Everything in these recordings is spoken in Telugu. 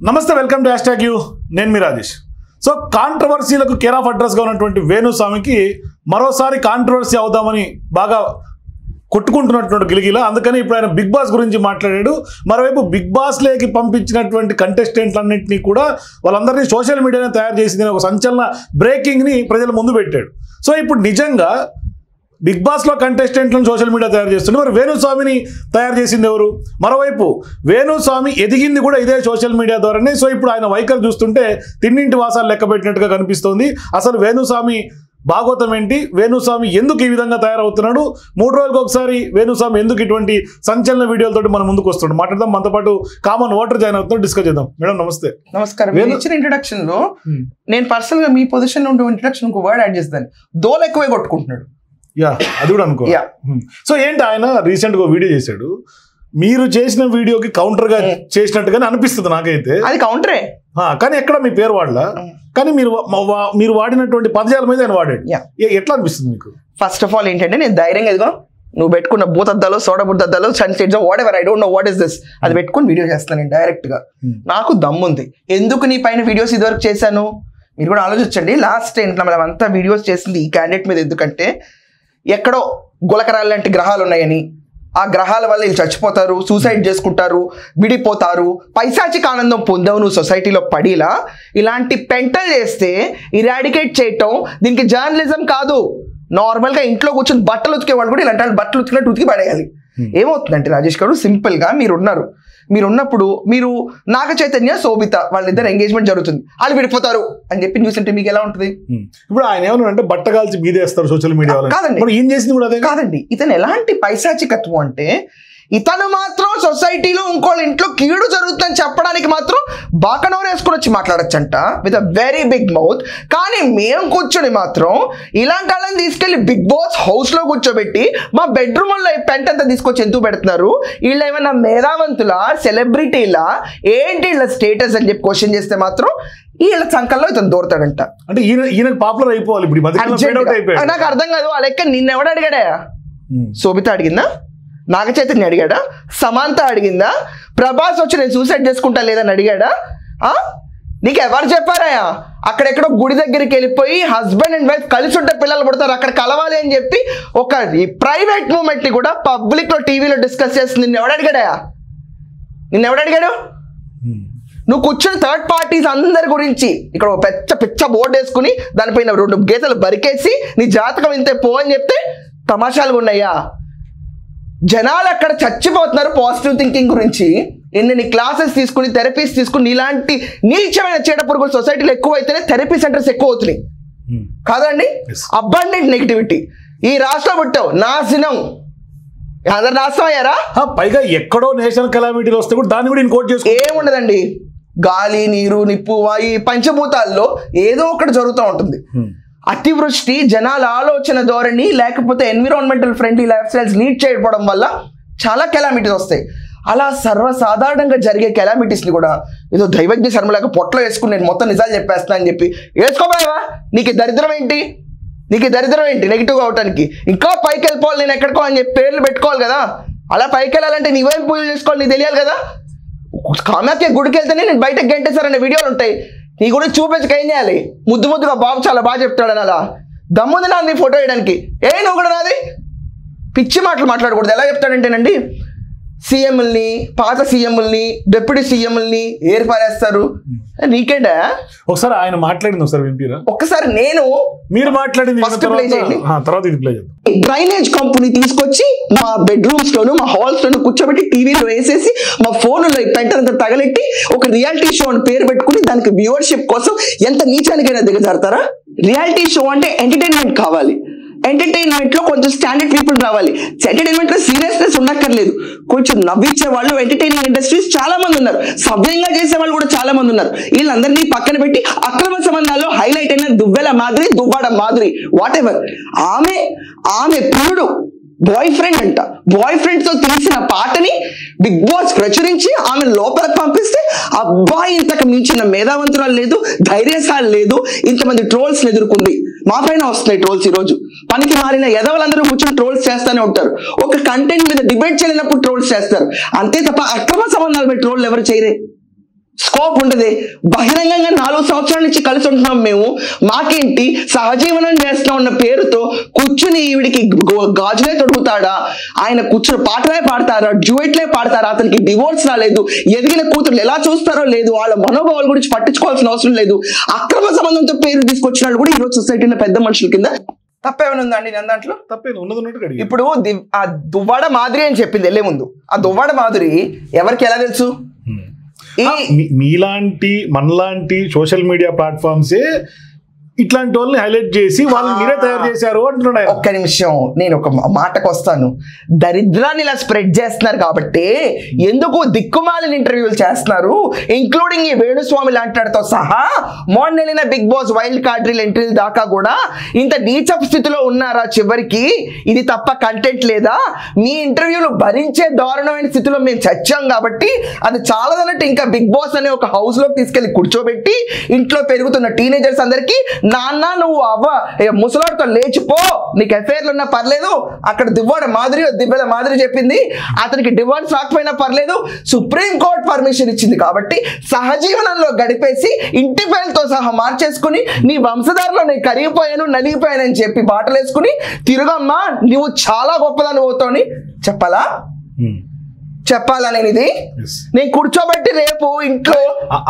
నమస్తే, వెల్కమ్ టు #యూ. నేను మీ రాజేష్. సో కాంట్రవర్సీలకు కేర్ ఆఫ్ అడ్రస్గా ఉన్నటువంటి వేణుస్వామికి మరోసారి కాంట్రవర్సీ అవుదామని బాగా కొట్టుకుంటున్నటువంటి గిలిగిలా. అందుకని ఇప్పుడు ఆయన బిగ్ బాస్ గురించి మాట్లాడాడు. మరోవైపు బిగ్ బాస్లోకి పంపించినటువంటి కంటెస్టెంట్లన్నింటినీ కూడా వాళ్ళందరినీ సోషల్ మీడియానే తయారు చేసింది ఒక సంచలన బ్రేకింగ్ని ప్రజల ముందు పెట్టాడు. సో ఇప్పుడు నిజంగా బిగ్ బాస్లో కంటెస్టెంట్లను సోషల్ మీడియా తయారు చేస్తుంది. మరి వేణుస్వామిని తయారు చేసింది ఎవరు? మరోవైపు వేణుస్వామి ఎదిగింది కూడా ఇదే సోషల్ మీడియా ద్వారానే. సో ఇప్పుడు ఆయన వైఖరి చూస్తుంటే తిన్నింటి వాసాలు లెక్క పెట్టినట్టుగా కనిపిస్తోంది. అసలు వేణుస్వామి భాగవతం ఏంటి? వేణుస్వామి ఎందుకు ఈ విధంగా తయారవుతున్నాడు? 3 రోజులకు ఒకసారి వేణుస్వామి ఎందుకు ఇటువంటి సంచలన వీడియోలతో మన ముందుకు వస్తున్నాడు? మాట్లాడదాం. మనతో పాటు కామన్ ఓటర్ జాయిన్ అవుతున్నాడు, డిస్కస్ చేద్దాం. మేడం నమస్తే. నమస్కారం. మీరు ఇచ్చిన ఇంట్రడక్షన్ లో నేను పర్సనల్ గా మీ పొజిషన్ లో ఉండే ఇంట్రడక్షన్ ఒక వర్డ్ యాడ్ చేస్తాను. దోల ఎక్కువే కొట్టుకుంటున్నాడు. యా, అది కూడా అనుకో. సో ఏంటి, ఆయన రీసెంట్గా వీడియో చేశాడు. మీరు చేసిన వీడియోకి కౌంటర్ గా చేసినట్టుగానే అనిపిస్తుంది నాకైతే. అది కౌంటరే, కానీ ఎక్కడ మీ పేరు వాడలా, కానీ మీరు వాడినటువంటి పదజాల మీద ఆయన వాడాడు. ఎట్లా అనిపిస్తుంది మీకు? ఫస్ట్ ఆఫ్ ఆల్ ఏంటంటే నేను ధైర్యంగా ఎదుగో నువ్వు పెట్టుకున్న బూతద్దాలో సోడా బుద్దద్దాలో whatever I don't know what is this అది పెట్టుకుని వీడియో చేస్తాను నేను డైరెక్ట్ గా. నాకు దమ్ముంది. ఎందుకు నీ పైన వీడియోస్ ఇదివరకు చేశాను మీరు కూడా ఆలోచించండి. లాస్ట్ మనం అంతా వీడియోస్ చేసింది ఈ క్యాండిడేట్ మీద. ఎందుకంటే ఎక్కడో గులకరాలు లాంటి గ్రహాలు ఉన్నాయని, ఆ గ్రహాల వల్ల వీళ్ళు చచ్చిపోతారు, సూసైడ్ చేసుకుంటారు, విడిపోతారు, పైశాచిక ఆనందం పొందావు నువ్వు సొసైటీలో పడిలా. ఇలాంటి పెంటలు చేస్తే ఇరాడికేట్ చేయటం దీనికి జర్నలిజం కాదు. నార్మల్గా ఇంట్లో కూర్చొని బట్టలు ఉతికేవాళ్ళు కూడా ఇలాంటి వాళ్ళు బట్టలు ఉతికినట్టు ఉతికి పడేయాలి. ఏమవుతుందంటే రాజేష్ గారు, సింపుల్గా మీరున్నప్పుడు మీరు నాగ చైతన్య శోభిత వాళ్ళిద్దరు ఎంగేజ్మెంట్ జరుగుతుంది, వాళ్ళు విడిపోతారు అని చెప్పి న్యూస్ అంటే మీకు ఎలా ఉంటుంది? ఇప్పుడు ఆయన ఏమన్నా అంటే బట్ట కాల్చి మీదేస్తారు సోషల్ మీడియా. కాదండి, ఇతను ఎలాంటి పైశాచికత్వం అంటే ఇతను మాత్రం సొసైటీలో ఇంకోళ్ళ ఇంట్లో కీడు జరుగుతుందని చెప్పడానికి మాత్రం బాకనోరు వేసుకుని వచ్చి మాట్లాడచ్చంట with a very big mouth. కానీ మేము కూర్చొని మాత్రం ఇలాంటి వాళ్ళని తీసుకెళ్లి బిగ్ బాస్ హౌస్ లో కూర్చోబెట్టి మా బెడ్రూమ్ లో పెంట అంతా తీసుకొచ్చి ఎందుకు పెడుతున్నారు? వీళ్ళు ఏమైనా మేధావంతులా, సెలబ్రిటీలా, ఏంటి వీళ్ళ స్టేటస్ అని చెప్పి క్వశ్చన్ చేస్తే మాత్రం వీళ్ళ సంకల్లో ఇతను దూరతాడంట. అంటే ఈయన పాపులర్ అయిపోవాలి. నాకు అర్థం కాదు. ఆ లెక్క నిన్నెవడు అడిగాడా? శోభిత అడిగిందా? నాగ చైతన్య అడిగాడా? సమాంత అడిగిందా? ప్రభాస్ వచ్చి నేను సూసైడ్ చేసుకుంటా లేదని అడిగాడా? నీకు ఎవరు చెప్పారాయా? అక్కడెక్కడో గుడి దగ్గరికి వెళ్ళిపోయి హస్బెండ్ అండ్ వైఫ్ కలిసి ఉంటే పిల్లలు పుడతారు, అక్కడ కలవాలి అని చెప్పి ఒక ప్రైవేట్ మూమెంట్ ని కూడా పబ్లిక్ లో టీవీలో డిస్కస్ చేస్తుంది. నిన్నెవడు అడిగాడు? నువ్వు కూర్చొని థర్డ్ పార్టీస్ అందరి గురించి ఇక్కడ పిచ్చ బోర్డు వేసుకుని దానిపైన 2 గీతలు బరికేసి నీ జాతకం ఇంతే పో అని చెప్తే తమాషాలుగా ఉన్నాయా? జనాలు అక్కడ చచ్చిపోతున్నారు పాజిటివ్ థింకింగ్ గురించి. ఎన్ని క్లాసెస్ తీసుకుని థెరపీస్ తీసుకుని ఇలాంటి నీచమైన చీడ పురుగులు సొసైటీలో ఎక్కువ అయితేనే థెరపీ సెంటర్స్ ఎక్కువ అవుతున్నాయి కాదండి. అబండెంట్ నెగిటివిటీ ఈ రాష్ట్రంలో పుట్టావు, నాశనం. అందరు నాశనం అయ్యారా? పైగా ఎక్కడో నేషనల్ కెలామిటీలు వస్తే కూడా దాన్ని కూడా ఇంకోటి చేసుకో ఏముండదండి. గాలి, నీరు, నిప్పు, ఈ పంచభూతాల్లో ఏదో ఒకటి జరుగుతూ ఉంటుంది. అతివృష్టి, జనాల ఆలోచన ధోరణి, లేకపోతే environmental friendly life styles lead చేయకపోవడం వల్ల చాలా కెలామిటీస్ వస్తాయి. అలా సర్వసాధారణంగా జరిగే కెలామిటీస్ని కూడా ఏదో దైవజ్ఞ శర్మలాగా పొట్టలో వేసుకుని నేను మొత్తం నిజాలు చెప్పేస్తా అని చెప్పి వేసుకోపోయావా? నీకు దరిద్రం ఏంటి నెగిటివ్గా అవటానికి? ఇంకా పైకి వెళ్ళిపోవాలి, నేను ఎక్కడికో అని చెప్పి పేర్లు పెట్టుకోవాలి కదా. అలా పైకి వెళ్ళాలంటే నీవేం పూజలు చేసుకోవాలి నీకు తెలియాలి కదా. కామాఖ్య గుడికి వెళ్తేనే నేను బయటకు గంటేశారనే వీడియోలు ఉంటాయి. నీ గురించి చూపించక ఏం చేయాలి? ముద్దుగా బాబు చాలా బాగా చెప్తాడని అలా దమ్ముంది నా నీ ఫోటో వేయడానికి. నువ్వు కూడా నాది పిచ్చి మాటలు మాట్లాడకూడదు. ఎలా చెప్తాడంటేనండి, సీఎంల్ని, పాత సీఎంల్ని, డిప్యూటీ సీఎంల్ని ఏర్పారేస్తారు. నీకేంటా? ఒకసారి ఆయన మాట్లాడింది ఒకసారి వినిపిరా? ఒక్కసారి మీరు మాట్లాడింది డ్రైనేజ్ కంపెనీ తీసుకొచ్చి మా బెడ్రూమ్స్ లోను మా హాల్స్ లోను కూర్చోబెట్టి టీవీలో వేసేసి మా ఫోన్లో పెంటంతా తగలెట్టి ఒక రియాలిటీ షో అని పేరు పెట్టుకుని దానికి వ్యూవర్షిప్ కోసం ఎంత నీచానికైనా దిగజారుతారా? రియాలిటీ షో అంటే ఎంటర్టైన్మెంట్ కావాలి. ఎంటర్టైన్మెంట్ లో కొంచెం స్టాండర్డ్ పీపుల్ రావాలి. ఎంటర్టైన్మెంట్ లో సీరియస్నెస్ ఉండక్కర్లేదు. కొంచెం నవ్వించే వాళ్ళు ఎంటర్టైనింగ్ ఇండస్ట్రీస్ చాలా మంది ఉన్నారు. సవ్యంగా చేసే వాళ్ళు కూడా చాలా మంది ఉన్నారు. వీళ్ళందరినీ పక్కన పెట్టి అక్రమ సంబంధాల్లో హైలైట్ అయిన దువ్వాడ మాదిరి వాట్ ఎవర్ ఆమె ప్రియుడు బాయ్ ఫ్రెండ్ తో తీసిన పాటని బిగ్ బాస్ ప్రచురించి ఆమె లోపలికి పంపిస్తే అబ్బాయి ఇంతకు మించిన మేధావంతురాలు లేదు, ధైర్యశాలి లేదు, ఇంతమంది ట్రోల్స్ ఎదుర్కొంది. మా పైన వస్తున్నాయి ట్రోల్స్. ఈ రోజు పనికి మారిన ఎదవలందరూ కూర్చొని ట్రోల్స్ చేస్తూనే ఉంటారు. ఒక కంటెంట్ మీద డిబేట్ చేయలేనప్పుడు ట్రోల్స్ చేస్తారు అంతే తప్ప అక్రమ సంబంధాల మీద ట్రోల్ ఎవరు చేయరే. స్కోప్ ఉంటుంది. బహిరంగంగా 4 సంవత్సరాల నుంచి కలిసి ఉంటున్నాం మేము, మాకేంటి సహజీవనం చేస్తా ఉన్న పేరుతో కూర్చుని ఈవిడికి గాజులే తొడుగుతాడా, ఆయన కూర్చుని పాటలే పాడతారా, డ్యూయెట్లే పాడతారా, అతనికి డివోర్స్ రాలేదు, ఎదిగిన కూతురు ఎలా చూస్తారో లేదు, వాళ్ళ మనోభావాల గురించి పట్టించుకోవాల్సిన అవసరం లేదు, అక్రమ సంబంధంతో పేరు తీసుకొచ్చిన వాళ్ళు కూడా ఈరోజు సొసైటీలో పెద్ద మనుషుల కింద. తప్పేమైనా ఉందండి నేను దాంట్లో? ఇప్పుడు ఆ దువ్వాడ మాధురి అని చెప్పింది వెళ్ళే ముందు, ఆ దువ్వాడ మాధురి ఎవరికి ఎలా తెలుసు? మీలాంటి మనలాంటి సోషల్ మీడియా ప్లాట్ఫామ్సే ఇట్లాంటి వాళ్ళని హైలైట్ చేసి వాళ్ళని మీరే తయారు చేశారు అంటున్నాడు. ఒక్క నిమిషం, నేను ఒక మాటకు వస్తాను. దరిద్రాన్ని ఇలా స్ప్రెడ్ చేస్తున్నారు కాబట్టి ఎందుకు దిక్కుమాలిన ఇంటర్వ్యూలు చేస్తున్నారు, ఇంక్లూడింగ్ ఈ వేణుస్వామి లాంటితో సహా మొన్న వెళ్ళిన బిగ్ బాస్ వైల్డ్ కార్డ్ ఎంట్రీల దాకా కూడా ఇంత నీచప్ స్థితిలో ఉన్నారా? చివరికి ఇది తప్ప కంటెంట్ లేదా? మీ ఇంటర్వ్యూలు భరించే దారుణమైన స్థితిలో మేము చచ్చాం కాబట్టి అది చాలదన్నట్టు ఇంకా బిగ్ బాస్ అనే ఒక హౌస్ లోకి తీసుకెళ్లి కూర్చోబెట్టి ఇంట్లో పెరుగుతున్న టీనేజర్స్ అందరికీ నాన్న నువ్వు ముసలాడితో లేచిపో, నీకు ఎఫ్ఐఆర్లు ఉన్నా పర్లేదు, అక్కడ దివ్వెల మాదిరి చెప్పింది అతనికి డివోర్స్ రాకపోయినా పర్లేదు, సుప్రీం కోర్టు పర్మిషన్ ఇచ్చింది కాబట్టి సహజీవనంలో గడిపేసి ఇంటి పేరుతో సహా మార్చేసుకుని నీ వంశధారలో నేను కరిగిపోయాను నలిగిపోయానని చెప్పి బాటలు వేసుకుని తిరుగమ్మా నువ్వు చాలా గొప్పదాన్ని అవుతావని చెప్పాలా? నేను ఇది నేను కూర్చోబెట్టి రేపు ఇంట్లో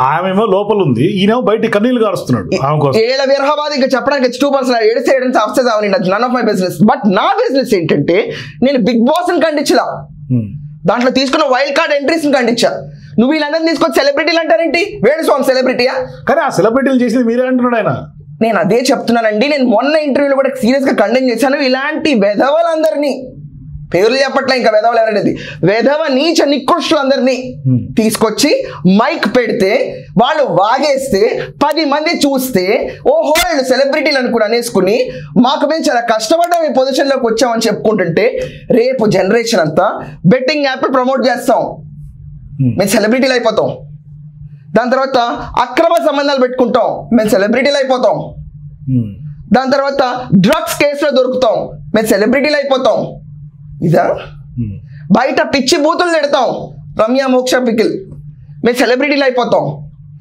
ఆమెమో లోపల ఉంది, ఈయన బయట కన్నీళ్ళు గారుస్తున్నాడు. ఏళ్ళ విరహబాద్ ఇంకా చెప్పడానికి 2% ఏడిస్తే అఫ్సెస్ అవని none of my business. But నా బిజినెస్ ఏంటంటే నేను బిగ్ బాస్ ని ఖండించలా, దాంట్లో తీసుకున్న వైల్డ్ కార్డ్ ఎంట్రీస్ ని ఖండించా. నువ్వు వీళ్ళందరినీ తీసుకొచ్చి సెలబ్రిటీలు అంటారేంటి? వేణుస్వామి సెలబ్రిటీయా? కానీ ఆ సెలబ్రిటీలు చేసింది మీరే అంటున్నాడు ఆయన. నేను అదే చెప్తున్నానండి, నేను మొన్న ఇంటర్వ్యూలో కూడా సీరియస్ గా కండెమ్ చేశాను. ఇలాంటి వెధవలందరినీ, పేర్లు చెప్పట్లే ఇంకా వెధవలు ఎవరనేది, వెధవ నీచ నికృష్టులందరినీ తీసుకొచ్చి మైక్ పెడితే వాళ్ళు వాగేస్తే 10 మంది చూస్తే ఓహో వీళ్ళు సెలబ్రిటీలు అనుకుని అనేసుకుని మాకు మేము చాలా కష్టపడ్డాం ఈ పొజిషన్లోకి వచ్చామని చెప్పుకుంటుంటే రేపు జనరేషన్ అంతా బెట్టింగ్ యాప్ ప్రమోట్ చేస్తాం, మేము సెలబ్రిటీలు అయిపోతాం. దాని తర్వాత అక్రమ సంబంధాలు పెట్టుకుంటాం, మేము సెలబ్రిటీలు అయిపోతాం. దాని తర్వాత డ్రగ్స్ కేసులో దొరుకుతాం, మేము సెలబ్రిటీలు అయిపోతాం. ఇదా? బయట పిచ్చి బూతులు తిడతాం, రమ్య మోక్ష పికిల్, మేము సెలబ్రిటీలు అయిపోతాం.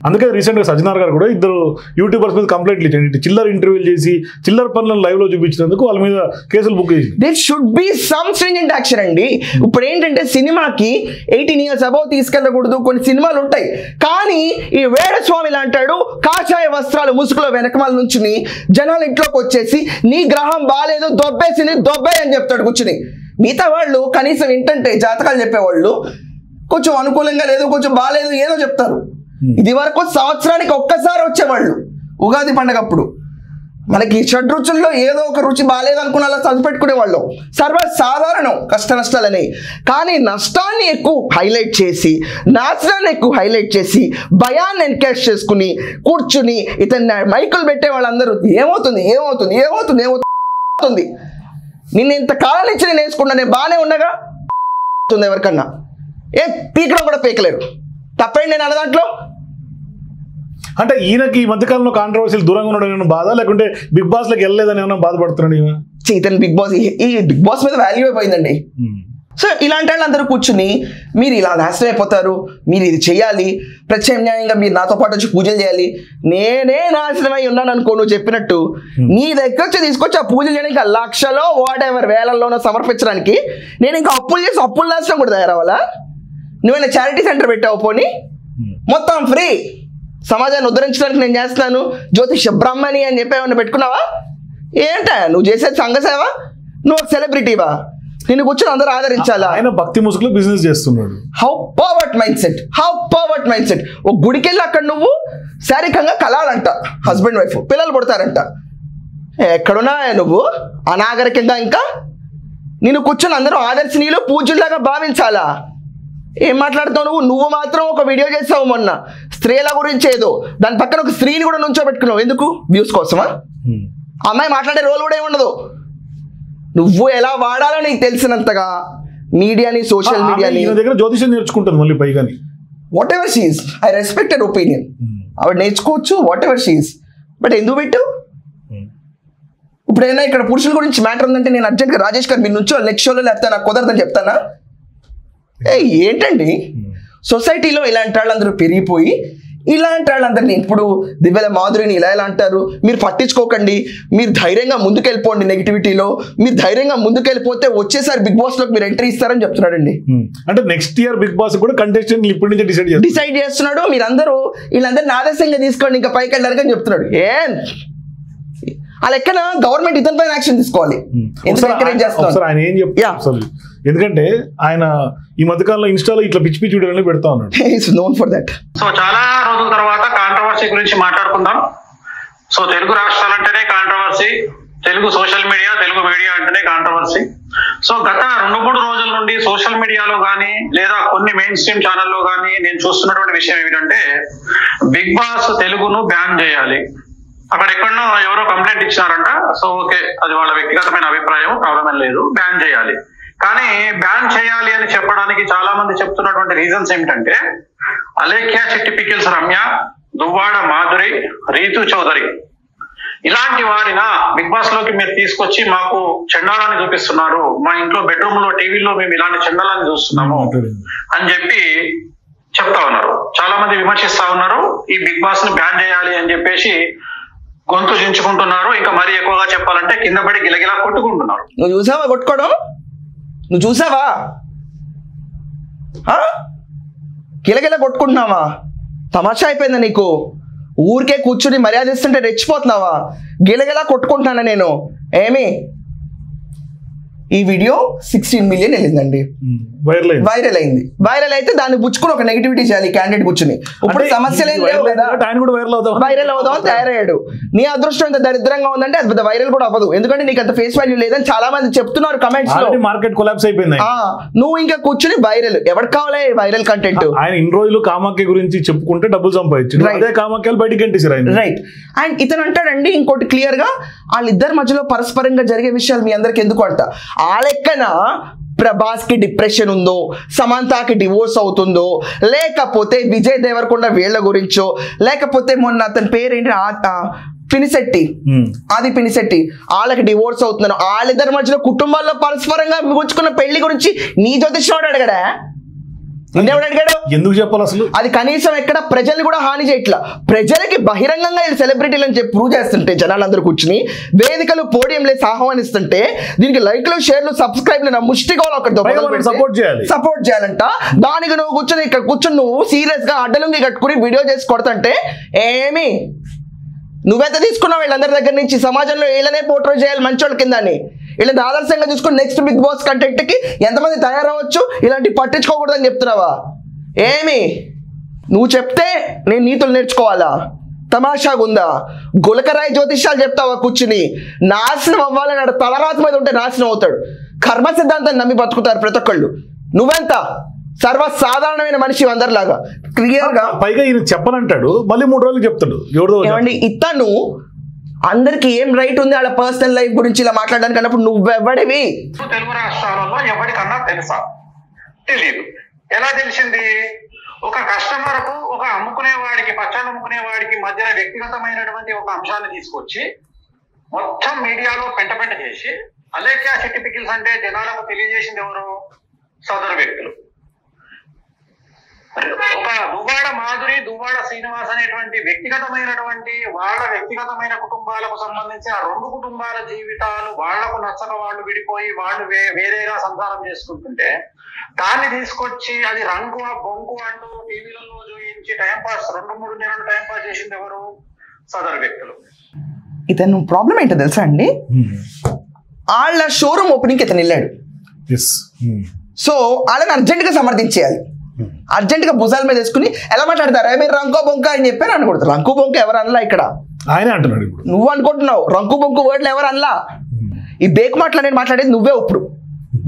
అందుకే రీసెంట్గా సజ్జనార్ గారు కూడా 2 యూట్యూబర్స్ మీద కంప్లైంట్లు ఇచ్చారు, చిల్లర ఇంటర్వ్యూలు చేసి చిల్లర పనులను లైవ్ లో చూపించినందుకు వాళ్ళ మీద కేసులు బుక్ చేసి. This should be some stringent action అండి. ఇప్పుడు ఏంటంటే సినిమాకి 18 years అబౌవ్ తీసుకెళ్ళకూడదు, కొన్ని సినిమాలు ఉంటాయి. కానీ ఈ వేణుస్వామి అంటాడు కాషాయ వస్త్రాలు ముసుగులో వెనకమాల నుంచుని జనాలు ఇంట్లోకి వచ్చేసి నీ గ్రహం బాగాలేదు దొబ్బేసింది దొబ్బే అని చెప్తాడు కూర్చుని. మిగతా వాళ్ళు కనీసం ఏంటంటే జాతకాలు చెప్పేవాళ్ళు కొంచెం అనుకూలంగా లేదు కొంచెం బాగాలేదు ఏదో చెప్తారు. ఇది వరకు సంవత్సరానికి ఒక్కసారి వచ్చేవాళ్ళు ఉగాది పండగప్పుడు. మనకి షడ్రుచుల్లో ఏదో ఒక రుచి బాగాలేదు అనుకున్న అలా చదివిపెట్టుకునేవాళ్ళు, సర్వసాధారణం కష్ట నష్టాలని. కానీ నష్టాన్ని ఎక్కువ హైలైట్ చేసి నాశనాన్ని ఎక్కువ హైలైట్ చేసి భయాన్ని ఎన్కేజ్ చేసుకుని కూర్చుని ఇతన్ని మైకులు పెట్టే వాళ్ళందరూ ఏమవుతుంది ఏమవుతుంది ఏమవుతుంది ఏమవుతుంది నిన్న ఇంతకాలం నుంచి నేను వేసుకున్నా నేను బాగానే ఉండగా ఎవరికన్నా పీకడం కూడా పీకలేరు. తప్పండి నేను అన్న దాంట్లో. అంటే ఈయనకి ఈ మధ్యకాలంలో కాంట్రవర్సీలు దూరంగా ఉండడం బాధ, లేకుంటే బిగ్ బాస్ లోకి వెళ్ళలేదని ఏమన్నా బాధపడుతున్నాడు ఈయన? ఇతను బిగ్ బాస్ ఈ బిగ్ బాస్ మీద వాల్యూ అయిపోయిందండి. సో ఇలాంటి వాళ్ళు అందరూ కూర్చుని మీరు ఇలా నాశనం అయిపోతారు, మీరు ఇది చేయాలి, ప్రత్యామ్నాయంగా మీరు నాతో పాటు వచ్చి పూజలు చేయాలి. నేనే నాశనమై ఉన్నాను అనుకో నువ్వు చెప్పినట్టు, నీ దగ్గర వచ్చి తీసుకొచ్చి ఆ పూజలు చేయడానికి లక్షలో వాటెవర్ వేలల్లోనో సమర్పించడానికి నేను ఇంకా అప్పులు చేసి అప్పులు నాశనం కూడా తయారవ్వాలా? నువ్వేనా చారిటీ సెంటర్ పెట్టావు? పోనీ మొత్తం ఫ్రీ, సమాజాన్ని ఉద్ధరించడానికి నేను చేస్తున్నాను, జ్యోతిష బ్రహ్మణి అని చెప్పి ఏమన్నా పెట్టుకున్నావా? ఏంట నువ్వు చేసేది సంఘసేవ? నువ్వు ఒక సెలబ్రిటీవా? నిన్ను కూర్చొని అందరూ ఆదరించాలా? ఆయన భక్తి ముసుగులో బిజినెస్ చేస్తున్నాడు. How pervert mind set, how pervert mind set. ఒక గుడికి వెళ్ళి అక్కడ నువ్వు శారీరకంగా కలాలంట, హస్బెండ్ వైఫ్ పిల్లలు పుడతారంట. ఎక్కడున్నా నువ్వు అనాగరికంగా ఇంకా నిన్ను కూర్చొని అందరూ ఆదర్శనీయులు పూజల్లాగా భావించాలా? ఏం మాట్లాడుతావు నువ్వు మాత్రం ఒక వీడియో చేసావు మొన్న స్త్రీల గురించి, ఏదో దాని పక్కన ఒక స్త్రీని కూడా నుంచోబెట్టుకున్నావు. ఎందుకు? వ్యూస్ కోసమా? అమ్మాయి మాట్లాడే రోల్ కూడా ఏముండదు. నువ్వు ఎలా వాడాలో నీకు తెలిసినంతగా మీడియాని సోషల్ మీడియాని. దగ్గర జ్యోతిషం నేర్చుకుంటుంది మళ్ళీ పైగా. What ever she's, I respected opinion, ఆవిడ నేర్చుకోవచ్చు వాట్ ఎవర్ షీఈస్. బట్ ఎందుకు పెట్టు? ఇప్పుడైనా ఇక్కడ పురుషుల గురించి మ్యాటర్ ఉందంటే నేను అర్జెంట్గా రాజేష్ గారు మీరు నుంచో నెక్స్ట్ షోలో లేకపోతే నాకు కుదరదని చెప్తానా? ఏంటండి సొసైటీలో ఇలాంటి వాళ్ళందరూ పెరిగిపోయి ఇలాంటి వాళ్ళందరినీ ఇప్పుడు దివ్యల మాధురిని ఇలా అంటారు, మీరు పట్టించుకోకండి, మీరు ధైర్యంగా ముందుకెళ్ళిపోండి, నెగిటివిటీలో మీరు ధైర్యంగా ముందుకెళ్ళిపోతే వచ్చేసారి బిగ్ బాస్ లోకి మీరు ఎంట్రీ ఇస్తారని చెప్తున్నాడండి. అంటే నెక్స్ట్ ఇయర్ బిగ్ బాస్ కూడా కంటెస్టెంట్ ఇప్పటి నుంచి డిసైడ్ చేస్తున్నాడు. మీరందరూ వీళ్ళందరినీ ఆదర్శంగా తీసుకోండి, ఇంకా పైకి వెళ్ళారు అని చెప్తున్నాడు. ఆ లెక్కన గవర్నమెంట్ ఇతని పైన యాక్షన్ తీసుకోవాలి. ఆయన ఏం చెప్తారు, ఎందుకంటే ఆయన ఈ మధ్యకాలంలో ఇన్స్టాలో ఇట్లా పిచ్చి పిచ్చి వీడియోలు పెడతా ఉన్నాడు. Known for that. సో చాలా రోజుల తర్వాత కాంట్రవర్సీ గురించి మాట్లాడుకుందాం. సో తెలుగు రాష్ట్రాలంటేనే controversy, Telugu social media, Telugu media అంటేనే కాంట్రవర్సీ. సో గత 2-3 రోజుల నుండి సోషల్ మీడియాలో కానీ లేదా కొన్ని మెయిన్ స్ట్రీమ్ ఛానల్లో కానీ నేను చూస్తున్నటువంటి విషయం ఏమిటంటే బిగ్ బాస్ తెలుగును బ్యాన్ చేయాలి. అక్కడ ఎక్కడో ఎవరో కంప్లైంట్ ఇచ్చినారంట. సో ఓకే, అది వాళ్ళ వ్యక్తిగతమైన అభిప్రాయం, ప్రాబ్లం లేదు, బ్యాన్ చేయాలి. కానీ బ్యాన్ చేయాలి అని చెప్పడానికి చాలా మంది చెప్తున్నటువంటి రీజన్స్ ఏమిటంటే అలేఖ్య చిట్టి పికిల్స్ రమ్య, దువ్వాడ మాధురి, రీతు చౌదరి ఇలాంటి వారిన బిగ్ బాస్ లోకి మీరు తీసుకొచ్చి మాకు చండాలాన్ని చూపిస్తున్నారు, మా ఇంట్లో బెడ్రూమ్ లో టీవీలో మేము ఇలాంటి చండాలాన్ని చూస్తున్నాము అని చెప్పి చెప్తా ఉన్నారు. చాలా మంది విమర్శిస్తా ఉన్నారు. ఈ బిగ్ బాస్ ని బ్యాన్ చేయాలి అని చెప్పేసి గొంతు చించుకుంటున్నారు. ఇంకా మరీ ఎక్కువగా చెప్పాలంటే కింద పడి గిలగిలా కొట్టుకుంటున్నారు. నువ్వు చూసావా కొట్టుకోవడం? నువ్వు చూసావా గిలగిలా కొట్టుకుంటున్నావా? తమాషా అయిపోయిందా నీకు? ఊరికే కూర్చుని మర్యాద ఇస్తుంటే రెచ్చిపోతున్నావా? గిలగిలా కొట్టుకుంటున్నానా నేను? ఏమి ఈ వీడియో 16 మిలియన్ వెళ్ళిందండి, వైరల్ అయింది. వైరల్ అయితే దాన్ని పుచ్చుకుని ఒక నెగిటివిటీ చేయాలి క్యాండిడేట్ కూర్చుని. ఇప్పుడు సమస్యలు ఏం లేవు కదా, వైరల్ అవుదాం తయారయ్యాడు. నీ అదృష్టం ఎంత దరిద్రంగా ఉందంటే అది వైరల్ కూడా అవ్వదు, ఎందుకంటే నీకు అంత ఫేస్ వాల్యూ లేదని చాలా మంది చెప్తున్నారు కమెంట్స్ లో. మార్కెట్ కొలాప్స్ అయిపోయింది. నువ్వు ఇంకా కూర్చుని వైరల్, ఎవరికి కావాలి వైరల్ కంటెంట్? ఆయన ఇన్ని రోజులు కామాఖ్య గురించి చెప్పుకుంటే డబ్బులు సంపాదించు, అదే కామాఖ్యలు బయటికి గంటేశారు. రైట్. అండ్ ఇతను అంటాడండి ఇంకోటి క్లియర్ గా, వాళ్ళిద్దరి మధ్యలో పరస్పరంగా జరిగే విషయాలు మీ అందరికి ఎందుకు అంట, ఆ లెక్కన ప్రభాస్ కి డిప్రెషన్ ఉందో, సమంతకి డివోర్స్ అవుతుందో, లేకపోతే విజయ్ దేవరకొండ వీళ్ళ గురించో, లేకపోతే మొన్న అతని పేరేంటి పినిశెట్టి, అది పినిశెట్టి, వాళ్ళకి డివోర్స్ అవుతున్నాను, వాళ్ళిద్దరి మధ్యలో కుటుంబాల్లో పరస్పరంగా మిగుల్చుకున్న పెళ్లి గురించి నీ జ్యోతిష్యుడు అడగడా? అడిగాడు ఎందుకు చెప్పాలి అసలు? అది కనీసం ఎక్కడ ప్రజల్ని కూడా హాని చేయట్లా. ప్రజలకి బహిరంగంగా సెలబ్రిటీలు అని చెప్పి ప్రూవ్ చేస్తుంటే జనాలందరూ కూర్చుని వేదికలు పోడియంలో ఆహ్వానిస్తుంటే దీనికి లైక్లు షేర్లు సబ్స్క్రైబ్లు నా ముష్టిగోలు ఒకటి సపోర్ట్ చేయాలంట. దానికి నువ్వు కూర్చొని ఇక్కడ కూర్చొని నువ్వు సీరియస్ గా అడ్డలుంగి కట్టుకుని వీడియో చేసి కొడతంటే ఏమి నువ్వెంత తీసుకున్నావు వీళ్ళందరి దగ్గర నుంచి? సమాజంలో వీళ్ళనే పోర్ట్రే చేయాలి మంచోళ్ళ కింద అని, వీళ్ళని ఆదర్శంగా చూసుకుని నెక్స్ట్ బిగ్ బాస్ కంటెంట్ కి ఎంతమంది తయారవచ్చు, ఇలాంటి పట్టించుకోకూడదని చెప్తున్నావా? ఏమి నువ్వు చెప్తే నేను నీతులు నేర్చుకోవాలా? తమాషాగా ఉందా? గులకరాయి జ్యోతిష్యాలు చెప్తావా కూర్చుని? నాశనం అవ్వాలని తలరాత మీద ఉంటే నాశనం అవుతాడు. కర్మ సిద్ధాంతాన్ని నమ్మి బతుకుతారు ప్రతి ఒక్కళ్ళు. నువ్వెంత సర్వసాధారణమైన మనిషి అందరిలాగా క్లియర్ గా. పైగా ఈయన చెప్పనంటాడు, మళ్ళీ 3 రోజులు చెప్తాడు. ఏమండి ఇతను అందరికి ఏం రైట్ ఉంది వాళ్ళ పర్సనల్ లైఫ్ గురించి ఇలా మాట్లాడడానికి అన్నప్పుడు నువ్వెవడివి? తెలుగు రాష్ట్రాలలో ఎవరికన్నా తెలుసా? తెలియదు. ఎలా తెలిసింది? ఒక కస్టమర్ కు ఒక అమ్ముకునేవాడికి, పచ్చళ్ళు అమ్ముకునేవాడికి మధ్యన వ్యక్తిగతమైనటువంటి ఒక అంశాన్ని తీసుకొచ్చి మొత్తం మీడియాలో పెంట చేసి అలేఖ్య చిట్టి పికిల్స్ అంటే జనాలకు తెలియజేసింది ఎవరు? సదరు వ్యక్తులు. ఒక దువ్వాడ మాధురి, దువ్వాడ శ్రీనివాస్ అనేటువంటి వ్యక్తిగతమైనటువంటి వాళ్ళ వ్యక్తిగతమైన కుటుంబాలకు సంబంధించి ఆ 2 కుటుంబాల జీవితాలు వాళ్లకు నచ్చక వాళ్ళు విడిపోయి వాళ్ళు వేరేగా సంసారం చేసుకుంటుంటే దాన్ని తీసుకొచ్చి అది రంగు బొంకు అంటూ టీవీలలో చూయించి టైంపాస్ 2-3 నెలలు టైంపాస్ చేసింది ఎవరు? సదరు వ్యక్తులు. ఇతను ప్రాబ్లం ఏంటో తెలుసా అండి? వాళ్ళ షోరూమ్ ఓపెనింగ్ ఇతను వెళ్ళాడు. సో వాళ్ళని అర్జెంట్ గా సమర్థించేయాలి, అర్జెంట్ గా భుజాల మీద వేసుకుని ఎలా మాట్లాడతారు? మీరు రంకో బొంక అని చెప్పారు అనుకుంటారు. రంకు బొంక ఎవరు అనలా ఇక్కడ, ఆయన అంటున్నాడు. నువ్వు అనుకుంటున్నావు రంకు బొంకు వర్డ్లు ఎవరు అనలా. ఈ బేక్ మాటలు నేను మాట్లాడేది నువ్వే. ఇప్పుడు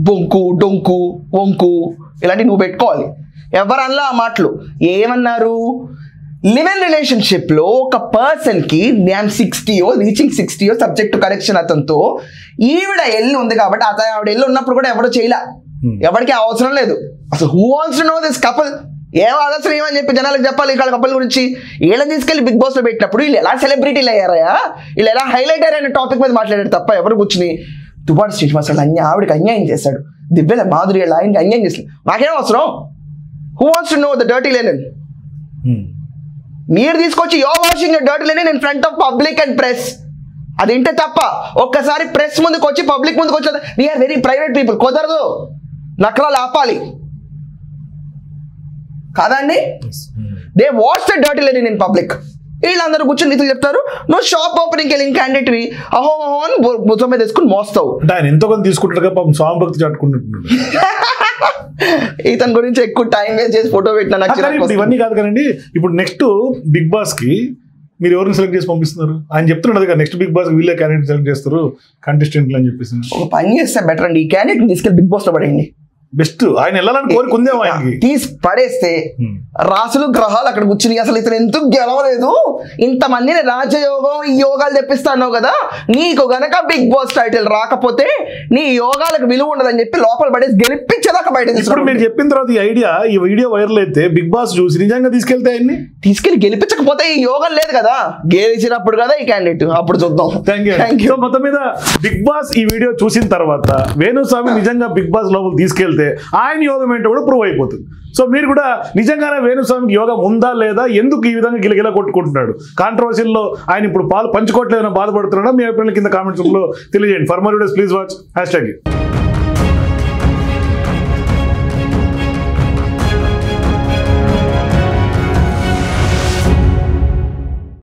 బొంకు, డొంకు, వంకు ఇలాంటివి నువ్వు పెట్టుకోవాలి. ఎవరు అనలా ఆ మాటలు. ఏమన్నారు? లివ్ ఇన్ రిలేషన్షిప్ లో ఒక పర్సన్ కి నేను 60 రీచింగ్ 60 సబ్జెక్ట్ టు కరెక్షన్ అతనితో ఈవిడ ఎల్లు ఉంది కాబట్టి అతను ఆవిడ ఎల్లు ఉన్నప్పుడు కూడా ఎవడో చేయలే, ఎవరికి అవసరం లేదు. అసలు who wants to no this couple? ఏం ఆదర్శం ఏమని చెప్పి జనాలకు చెప్పాలి ఇక్కడ కపుల్ గురించి? వీళ్ళని తీసుకెళ్లి బిగ్ బాస్ లో పెట్టినప్పుడు వీళ్ళు ఎలా సెలబ్రిటీలు అయ్యారా, వీళ్ళు ఎలా హైలైట్ అయ్యారనే టాపిక్ మీద మాట్లాడారు తప్ప ఎవరు కూర్చుని దువ్వాడ శ్రీనివాస్ ఆవిడకి అన్యాయం చేశాడు, దివ్యల మాధురి ఆయనకి అన్యాయం చేశాడు, నాకేం అవసరం? Who wants to know the dirty linen? మీరు తీసుకొచ్చి your washing the dirty linen in front of public and press. అదేంటే తప్ప. ఒక్కసారి ప్రెస్ ముందుకు వచ్చి పబ్లిక్ ముందుకు వచ్చి వీఆర్ వెరీ ప్రైవేట్ పీపుల్, కుదరదు, నకరాలు ఆపాలి కాదండి. They watch the dirty linen in public. వీళ్ళందరూ కూర్చొని నీతులు చెప్తారు. నువ్వు షాప్ ఓపెనింగ్కి వెళ్ళిన క్యాండిడేట్వి అహో అహో అని భుజం మీద తీసుకుని మోస్తావు. అంటే ఆయన ఎంతో కొంత తీసుకుంటాడు, పాపం స్వామి భక్తి చాటుకుంటున్నాడు. ఇతని గురించి ఎక్కువ టైం వేస్ట్ చేసి ఫోటో పెట్టినా. ఇవన్నీ కాదు కదండి, ఇప్పుడు నెక్స్ట్ బిగ్ బాస్ కి మీరు ఎవరిని సెలెక్ట్ చేసి పంపిస్తున్నారు? ఆయన చెప్తున్నాడు కదా నెక్స్ట్ బిగ్ బాస్ వీళ్ళే క్యాండిడేట్ సెలెక్ట్ చేస్తారు కంటెస్టెంట్లు అని చెప్పేసి. ఒక పని చేస్తే బెటర్ అండి, ఈ క్యాండిడేట్ తీసుకెళ్ళి బిగ్ బాస్ లో పడేయండి. బెస్ట్. ఆయన వెళ్ళాలని కోరుకుందేమో ఆయనకి. తీసి పడేస్తే రాసులు గ్రహాలు అక్కడ కూర్చుని అసలు ఇతను ఎందుకు గెలవలేదు, ఇంతమందిని రాజయోగం ఈ యోగాలు తెప్పిస్తాను కదా, నీకు గనక బిగ్ బాస్ టైటిల్ రాకపోతే నీ యోగాలకు విలువ ఉండదని చెప్పి లోపల పడేసి గెలిపించేదాకా బయట. ఇప్పుడు మీరు చెప్పిన తర్వాత ఈ వీడియో వైరల్ అయితే బిగ్ బాస్ చూసి నిజంగా తీసుకెళ్తే ఆయన్ని తీసుకెళ్లి గెలిపించకపోతే ఈ యోగం లేదు కదా, గెలిచినప్పుడు కదా ఈ క్యాండిడేట్, అప్పుడు చూద్దాం. Thank you. మొత్తం మీద బిగ్ బాస్ ఈ వీడియో చూసిన తర్వాత వేణుస్వామి నిజంగా బిగ్ బాస్ లోపల తీసుకెళ్తే ఆయన యోగం ఏంటో కూడా ప్రూవ్ అయిపోతుంది. సో మీరు కూడా నిజంగానే వేణుస్వామికి యోగం ఉందా లేదా, ఎందుకు ఈ విధంగా గిలగిలా కొట్టుకుంటున్నాడు, కాంట్రవర్సీల్లో ఆయన ఇప్పుడు పాలు పంచుకోవట్లేదని బాధపడుతున్నాడా, మీ అభిప్రాయాలు కింద కామెంట్స్ లో తెలియజేయండి. For more videos please watch #.